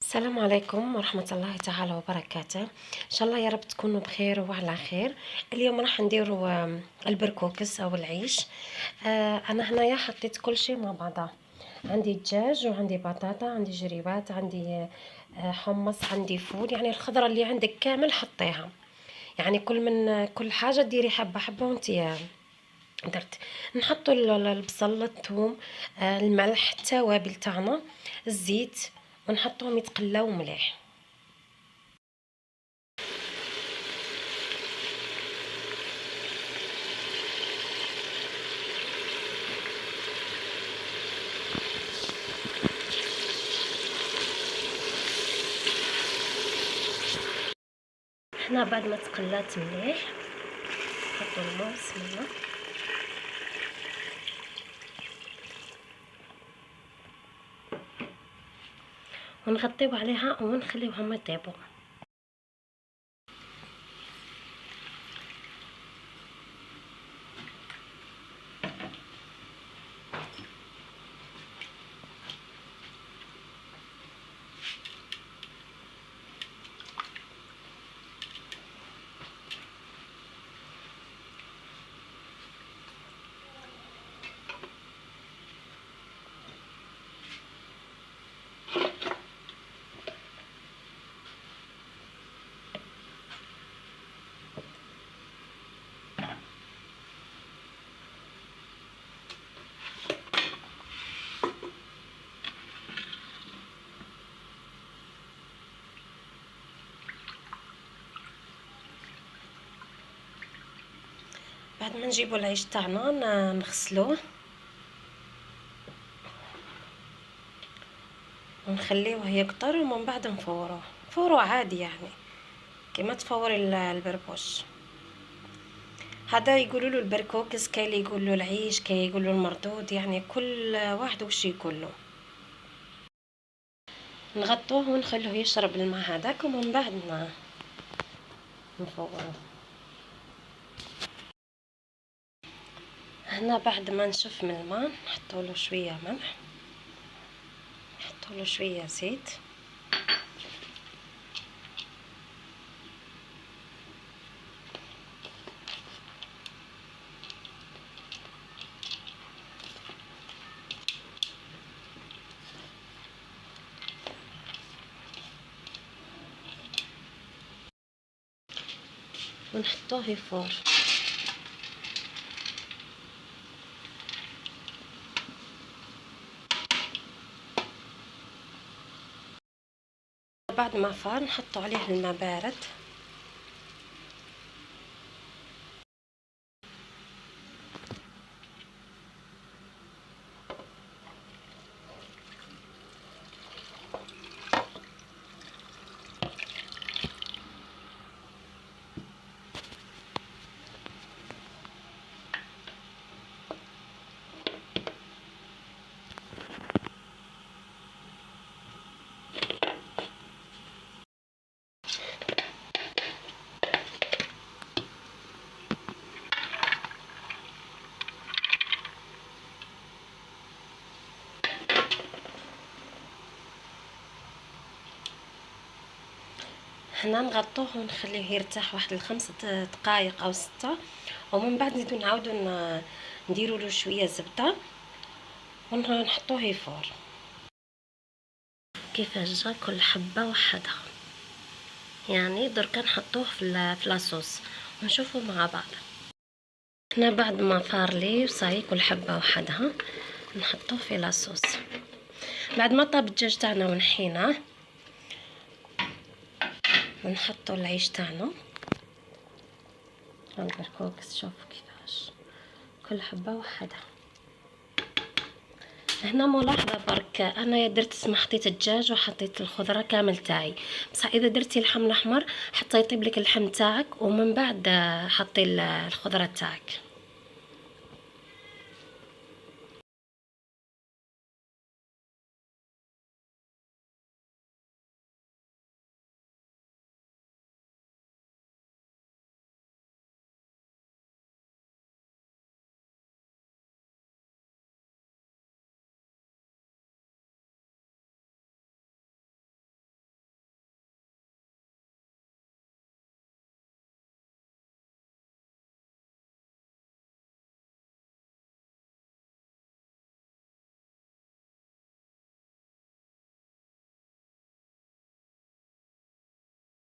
السلام عليكم ورحمة الله تعالى وبركاته. إن شاء الله يا رب تكونوا بخير وعلى خير. اليوم راح نديروا البركوكس أو العيش. أنا هنايا حطيت كل شيء مع بعضه. عندي دجاج وعندي بطاطا، عندي جريبات، عندي حمص، عندي فول، يعني الخضرة اللي عندك كامل حطيها. يعني كل حاجة ديري حبة حبة وانتي درت. نحطوا البصل، الثوم، الملح، التوابل تاعنا، الزيت، ونحطوهم يتقلاو مليح. هنا بعد ما تقلات مليح نحطوا الماء، بسم الله، ونغطيو عليها ونخليوهم يطيبوا. بعد ما نجيبوا العيش تاعنا نغسلوه ونخليوه يقطر، ومن بعد نفوروه عادي، يعني كما تفوري البربوش. هذا يقولوا له البركوكس، كاين اللي يقول له العيش، كاين يقول له المردود، يعني كل واحد وش يقول له. نغطوه ونخلوه يشرب الماء هذاك، ومن بعد نفوروه. هنا بعد ما نشف من الماء نحطوا له شويه ملح، نحطوا له شويه زيت، ونحطوه يفور. بعد ما فار نحطوا عليه الماء بارد، هنا نغطوه ونخليه يرتاح واحد الخمس دقائق او 6، ومن بعد نزيدو نعاودو نديرو له شويه زبده ونحطوه يفور. كيفاش جا كل حبه وحدها، يعني دركا نحطوه في لاصوص ونشوفوا مع بعض. هنا بعد ما فار لي وصاي كل حبه وحدها نحطوه في لاصوص. بعد ما طاب الدجاج تاعنا ونحيناه ونحطوا العيش تاعنا البركوكس. شوفوا كيفاش كل حبه وحدها. هنا ملاحظه برك، انا درت حطيت الدجاج وحطيت الخضره كامل تاعي، بصح اذا درتي اللحم الاحمر حتى يطيب لك اللحم تاعك، ومن بعد حطي الخضره تاعك.